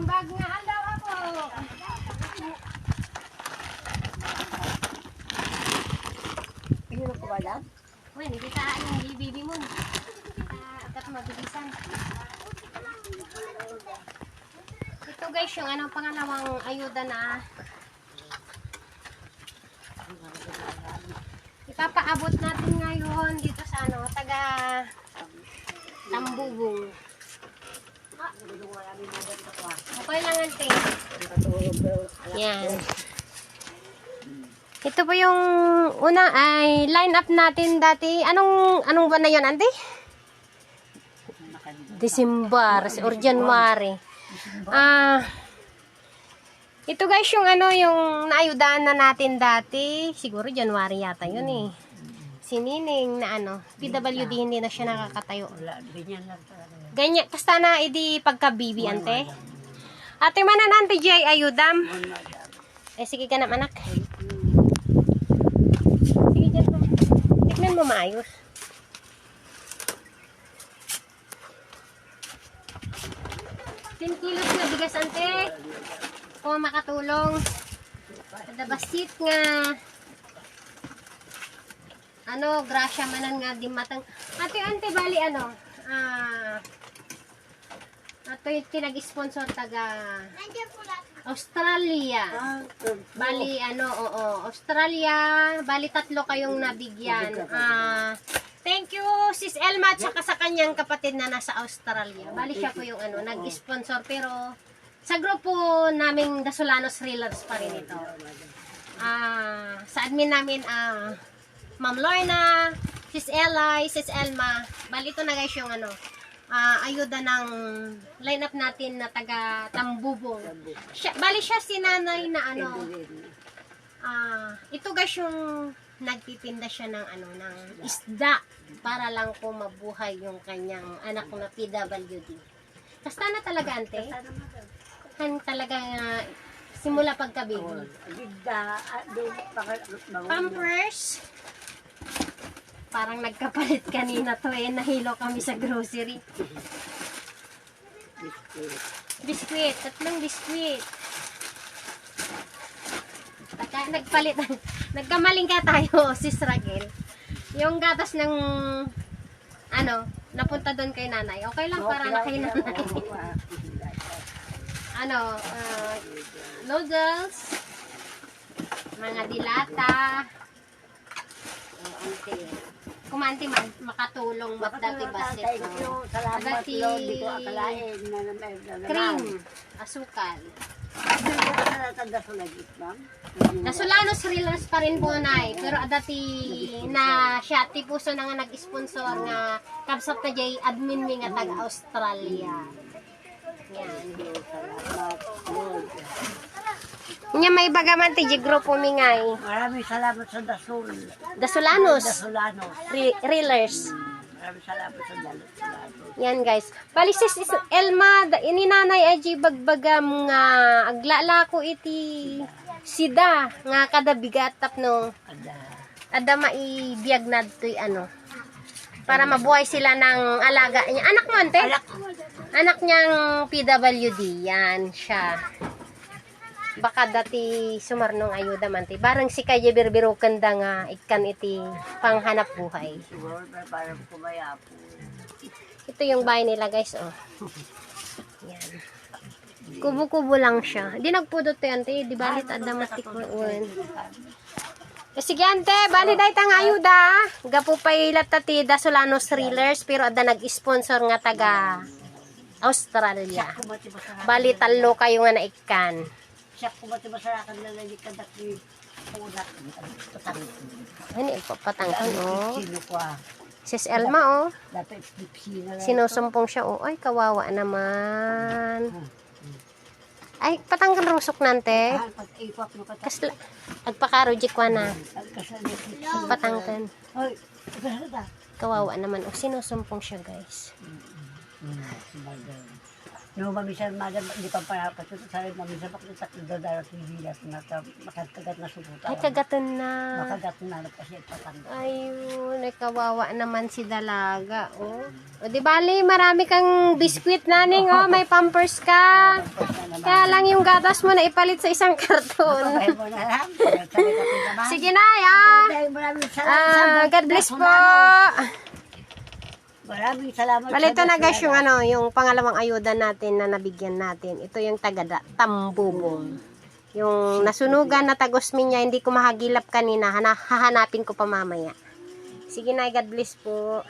bag nga alaw ako. Pinuro ko ba lang? Uy, hindi ka yung bibi mo. Agad mabilisan. Ito guys, yung anong pangalawang ayuda na ipapaabot natin ngayon dito sa ano, taga Tambubong. Okay lang ante. Yan. Ito po yung una ay line up natin dati. Anong buwan na yun, ante? December or January. Ito guys yung yung naayudahan na natin dati. Siguro January yata yun eh. Si Nining na PWD hindi na siya nakakatayo. Ganyan. Basta na idi pagka-bibi ante. Ate manan ante Jay ayudam. Sige ka na anak. Sige dyan pa. Tignan mo maayos. Kilos na bigas ante. Kung makatulong. Kada basit nga. Grasya manan nga di matang. Ante bali ato yung tinag-sponsor taga Australia. Bali Australia, bali 3 kayong nabigyan. Thank you Sis Elma at saka sa kanyang kapatid na nasa Australia. Bali siya po yung nag-sponsor pero sa grupo naming Dasolanos Reelers pa rin ito. Sa admin namin Ma'am Lorna, Sis Eli, Sis Elma. Bali ito na guys yung ayuda ng lineup natin na taga Tambubong. Bali siya si nanay na ito guys yung nagtitinda siya ng ng isda para lang po mabuhay yung kanyang anak na PWD. Kasta na talaga ante? Han talaga simula pagka-baby. Pampers. Parang nagkapalit kanina to nahilo kami sa grocery. Biskwit, 3 biskwit. Nagpalit, nagkamaling ka tayo, Sis Raquel. Yung gatas ng napunta doon kay nanay. Okay lang para na kay nanay. Noodles, mga dilata, kumanti makatulong magdati basit dati cream asukal Dasolanos Reelers pa rin po nay pero dati na siya tipuso na nga nag-sponsor nga kabsat na jay admin mi nga taga Australia yan nya may bagaman ti grupo mi ngay. Maraming salamat sa Dasolanos. Dasolanos. Reelers. Maraming salamat sa Dasolanos. Yan guys. Bali sis Elma, ininanay aji bagbagam nga aglala ko iti sida nga kada bigat tapno. Ada maibiyag nadtoy para mabuhay sila ng alaga niya. Anak mo ante? Anak niyang PWD. Yan siya. Baka dati sumarnong ayuda man ti. Barang si kaya birbiro kanda nga ikan iti panghanap buhay. Siguro parang kumaya po. Ito yung bahay nila guys Yan. Kubo-kubo lang siya. Di nagpudot to ante. Di balit ada matikwan. Sige ante, bali dahi tang ayuda. Gapo pa ilat tati Dasolanos Reelers pero ada nag-sponsor nga taga Australia. Bali 3 kayo nga na ikan. Siya kumati masarakan na nalikad ako punak. Ano patangkan Sino ko Sis Elma Dapat pipsina lang. sinusumpong siya ay kawawa naman. Ay patangkan rusok nante. Pag-ipap mo ka. Kasla agpakarojik wa na. Patangkan. Hoy, kasada. Kawawa naman sinusumpong siya guys. No, mamisan madam di pa parapat ito sa rin mamisan pa kita sa darat hindi na makakagat na subuta. Ay kagatan na. Makagat na kasi patang. Ayun, ay kawawa naman si dalaga O di bali marami kang biskwit naning may pampers ka. Kaya lang yung gatas mo na ipalit sa isang karton. Babayin mo na lang. Sabi ka po naman. Sige na, ah. Maraming salamat. God bless po. Maraming salamat. Bali, ito na guys yung ano, yung pangalawang ayuda natin na nabigyan natin. Ito yung tambubong. Yung nasunugan na tagosmin niya, hindi ko mahagilap kanina. Hahanapin ko pa mamaya. Sige na, God bless po.